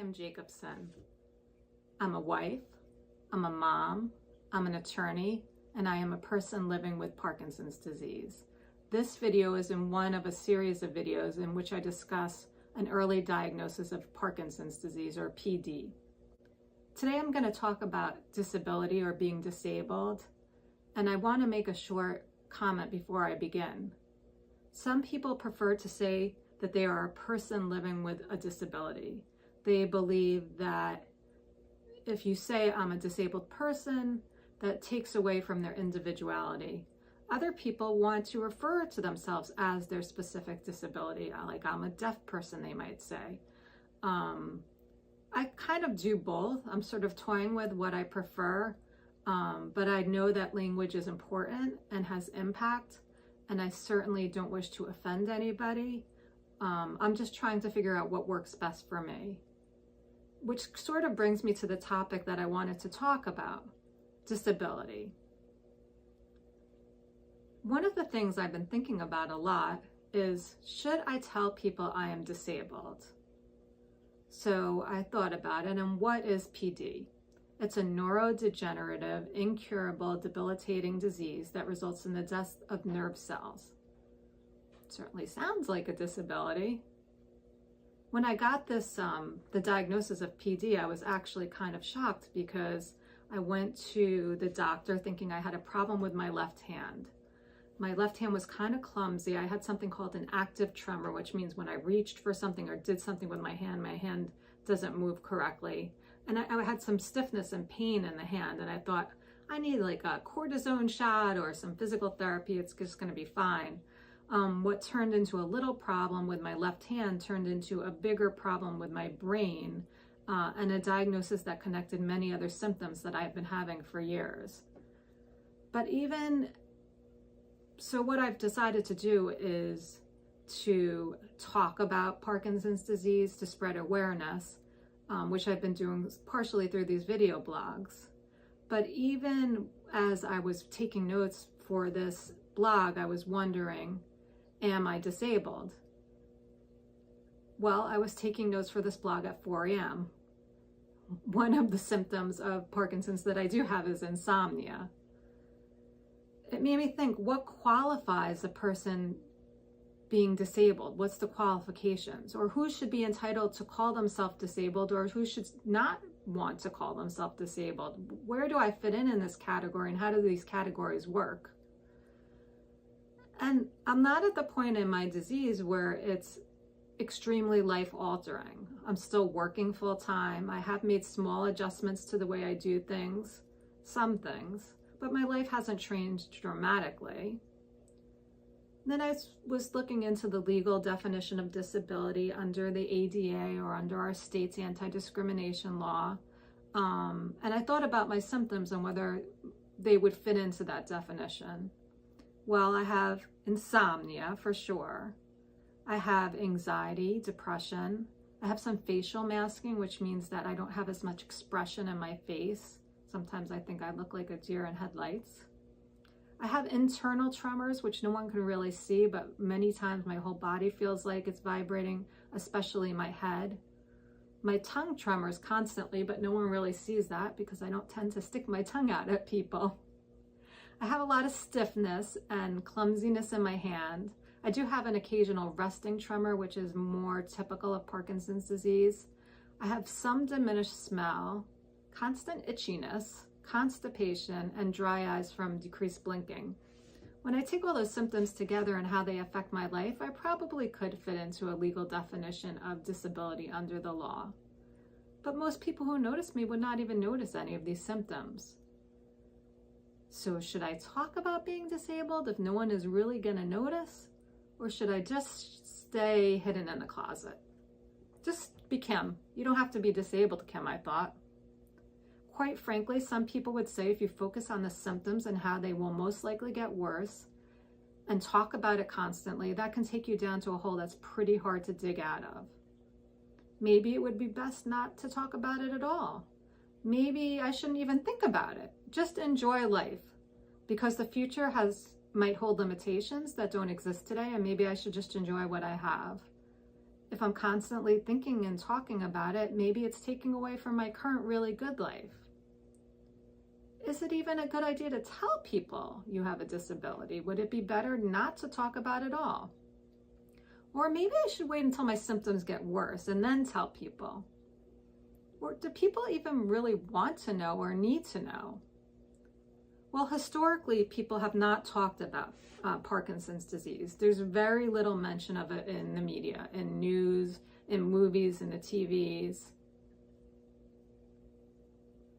Kim Jacobson. I'm a wife, I'm a mom, I'm an attorney, and I am a person living with Parkinson's disease. This video is in one of a series of videos in which I discuss an early diagnosis of Parkinson's disease, or PD. Today I'm going to talk about disability or being disabled, and I want to make a short comment before I begin. Some people prefer to say that they are a person living with a disability. They believe that if you say I'm a disabled person, that takes away from their individuality. Other people want to refer to themselves as their specific disability, like I'm a deaf person, they might say. I kind of do both. I'm sort of toying with what I prefer, but I know that language is important and has impact, and I certainly don't wish to offend anybody. I'm just trying to figure out what works best for me. Which sort of brings me to the topic that I wanted to talk about, disability. One of the things I've been thinking about a lot is, should I tell people I am disabled? So I thought about it, and what is PD? It's a neurodegenerative, incurable, debilitating disease that results in the death of nerve cells. Certainly sounds like a disability. When I got this, the diagnosis of PD, I was actually kind of shocked because I went to the doctor thinking I had a problem with my left hand. My left hand was kind of clumsy. I had something called an active tremor, which means when I reached for something or did something with my hand doesn't move correctly. And I had some stiffness and pain in the hand, and I thought, I need like a cortisone shot or some physical therapy. It's just going to be fine. What turned into a little problem with my left hand turned into a bigger problem with my brain, and a diagnosis that connected many other symptoms that I've been having for years. But even so, what I've decided to do is to talk about Parkinson's disease, to spread awareness, which I've been doing partially through these video blogs. But even as I was taking notes for this blog, I was wondering, am I disabled? Well, I was taking notes for this blog at 4 a.m. One of the symptoms of Parkinson's that I do have is insomnia. It made me think, what qualifies a person being disabled? What's the qualifications? Or who should be entitled to call themselves disabled, or who should not want to call themselves disabled? Where do I fit in this category, and how do these categories work? And I'm not at the point in my disease where it's extremely life-altering. I'm still working full-time. I have made small adjustments to the way I do things, some things, but my life hasn't changed dramatically. Then I was looking into the legal definition of disability under the ADA or under our state's anti-discrimination law, and I thought about my symptoms and whether they would fit into that definition. Well, I have insomnia for sure. I have anxiety, depression. I have some facial masking, which means that I don't have as much expression in my face. Sometimes I think I look like a deer in headlights. I have internal tremors, which no one can really see, but many times my whole body feels like it's vibrating, especially my head. My tongue tremors constantly, but no one really sees that because I don't tend to stick my tongue out at people. I have a lot of stiffness and clumsiness in my hand. I do have an occasional resting tremor, which is more typical of Parkinson's disease. I have some diminished smell, constant itchiness, constipation, and dry eyes from decreased blinking. When I take all those symptoms together and how they affect my life, I probably could fit into a legal definition of disability under the law. But most people who notice me would not even notice any of these symptoms. So should I talk about being disabled if no one is really going to notice? Or should I just stay hidden in the closet? Just be Kim. You don't have to be disabled, Kim, I thought. Quite frankly, some people would say if you focus on the symptoms and how they will most likely get worse and talk about it constantly, that can take you down to a hole that's pretty hard to dig out of. Maybe it would be best not to talk about it at all. Maybe I shouldn't even think about it. Just enjoy life, because the future might hold limitations that don't exist today, and maybe I should just enjoy what I have. If I'm constantly thinking and talking about it, maybe it's taking away from my current really good life. Is it even a good idea to tell people you have a disability? Would it be better not to talk about it all? Or maybe I should wait until my symptoms get worse and then tell people. Or do people even really want to know or need to know? Well, historically, people have not talked about Parkinson's disease. There's very little mention of it in the media, in news, in movies, in the TVs.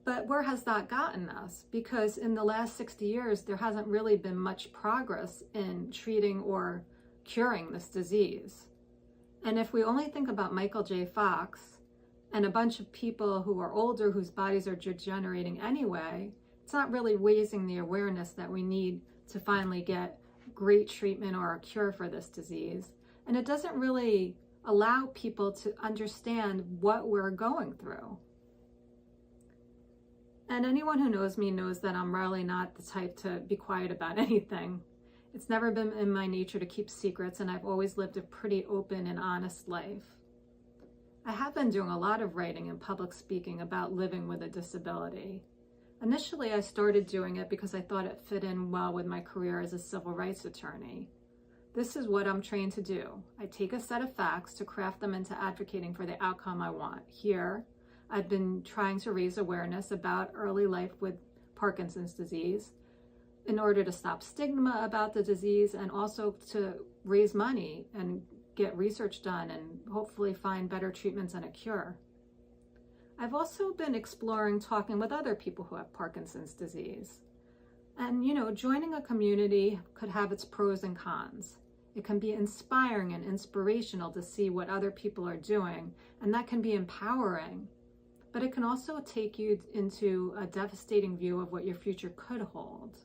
But where has that gotten us? Because in the last 60 years, there hasn't really been much progress in treating or curing this disease. And if we only think about Michael J. Fox and a bunch of people who are older whose bodies are degenerating anyway, it's not really raising the awareness that we need to finally get great treatment or a cure for this disease. And it doesn't really allow people to understand what we're going through. And anyone who knows me knows that I'm really not the type to be quiet about anything. It's never been in my nature to keep secrets, and I've always lived a pretty open and honest life. I have been doing a lot of writing and public speaking about living with a disability. Initially, I started doing it because I thought it fit in well with my career as a civil rights attorney. This is what I'm trained to do. I take a set of facts to craft them into advocating for the outcome I want. Here, I've been trying to raise awareness about early life with Parkinson's disease in order to stop stigma about the disease and also to raise money and get research done and hopefully find better treatments and a cure. I've also been exploring talking with other people who have Parkinson's disease. And, joining a community could have its pros and cons. It can be inspiring and inspirational to see what other people are doing, and that can be empowering. But it can also take you into a devastating view of what your future could hold.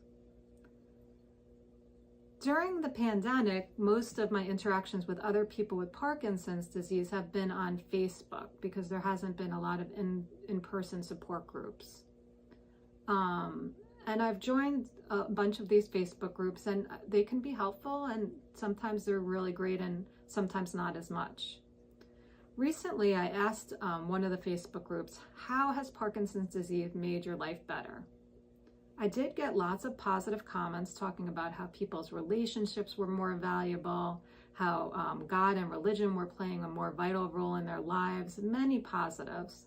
During the pandemic, most of my interactions with other people with Parkinson's disease have been on Facebook because there hasn't been a lot of in-person support groups. And I've joined a bunch of these Facebook groups, and they can be helpful, and sometimes they're really great and sometimes not as much. Recently, I asked one of the Facebook groups, how has Parkinson's disease made your life better? I did get lots of positive comments talking about how people's relationships were more valuable, how God and religion were playing a more vital role in their lives, many positives.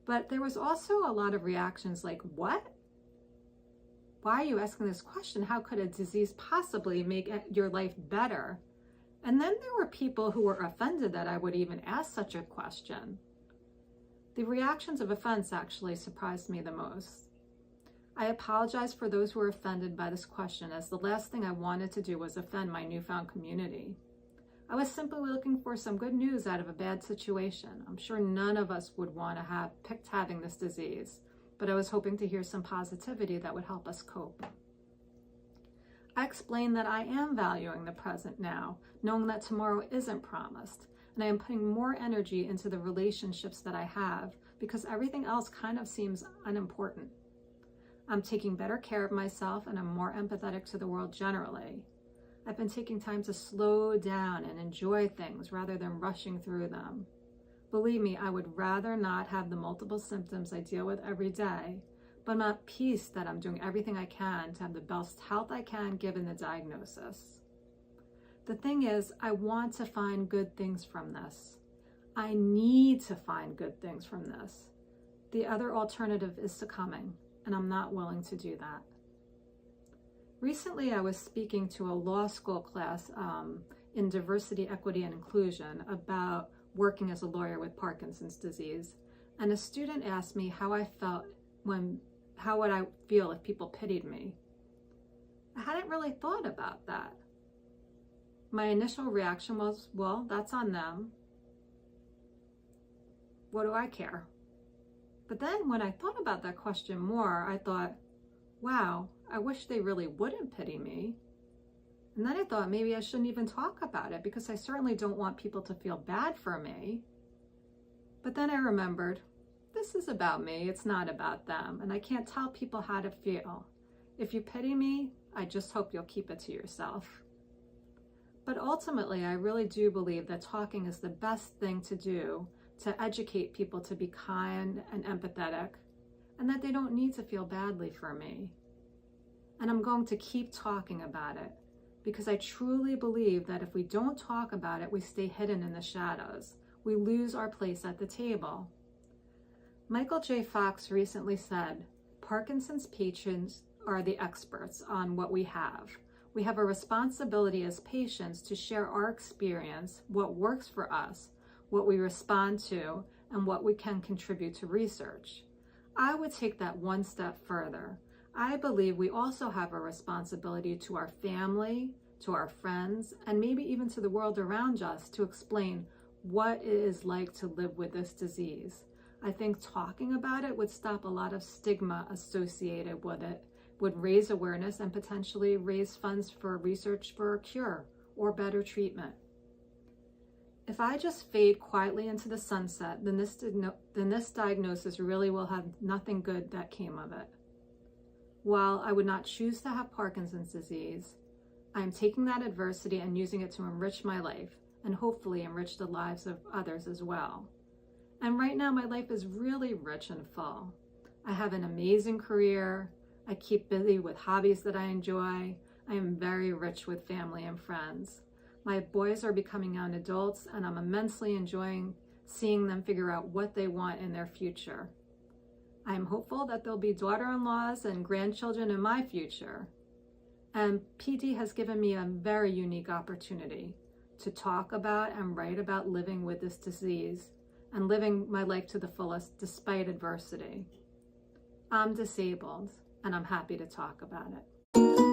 But there was also a lot of reactions like, what? Why are you asking this question? How could a disease possibly make your life better? And then there were people who were offended that I would even ask such a question. The reactions of offense actually surprised me the most. I apologize for those who were offended by this question, as the last thing I wanted to do was offend my newfound community. I was simply looking for some good news out of a bad situation. I'm sure none of us would want to have picked having this disease, but I was hoping to hear some positivity that would help us cope. I explained that I am valuing the present now, knowing that tomorrow isn't promised, and I am putting more energy into the relationships that I have because everything else kind of seems unimportant. I'm taking better care of myself, and I'm more empathetic to the world generally. I've been taking time to slow down and enjoy things rather than rushing through them. Believe me, I would rather not have the multiple symptoms I deal with every day, but I'm at peace that I'm doing everything I can to have the best health I can given the diagnosis. The thing is, I want to find good things from this. I need to find good things from this. The other alternative is succumbing, and I'm not willing to do that. Recently, I was speaking to a law school class in diversity, equity, and inclusion about working as a lawyer with Parkinson's disease. And a student asked me how I felt how would I feel if people pitied me? I hadn't really thought about that. My initial reaction was, well, that's on them. What do I care? But then when I thought about that question more, I thought, wow, I wish they really wouldn't pity me. And then I thought maybe I shouldn't even talk about it because I certainly don't want people to feel bad for me. But then I remembered, this is about me, it's not about them, and I can't tell people how to feel. If you pity me, I just hope you'll keep it to yourself. But ultimately, I really do believe that talking is the best thing to do to educate people to be kind and empathetic, and that they don't need to feel badly for me. And I'm going to keep talking about it because I truly believe that if we don't talk about it, we stay hidden in the shadows. We lose our place at the table. Michael J. Fox recently said, Parkinson's patients are the experts on what we have. We have a responsibility as patients to share our experience, what works for us, what we respond to, and what we can contribute to research. I would take that one step further. I believe we also have a responsibility to our family, to our friends, and maybe even to the world around us to explain what it is like to live with this disease. I think talking about it would stop a lot of stigma associated with it, would raise awareness and potentially raise funds for research for a cure or better treatment. If I just fade quietly into the sunset, then this diagnosis really will have nothing good that came of it. While I would not choose to have Parkinson's disease, I am taking that adversity and using it to enrich my life and hopefully enrich the lives of others as well. And right now, my life is really rich and full. I have an amazing career. I keep busy with hobbies that I enjoy. I am very rich with family and friends. My boys are becoming young adults, and I'm immensely enjoying seeing them figure out what they want in their future. I am hopeful that there'll be daughter-in-laws and grandchildren in my future. And PD has given me a very unique opportunity to talk about and write about living with this disease and living my life to the fullest despite adversity. I'm disabled, and I'm happy to talk about it.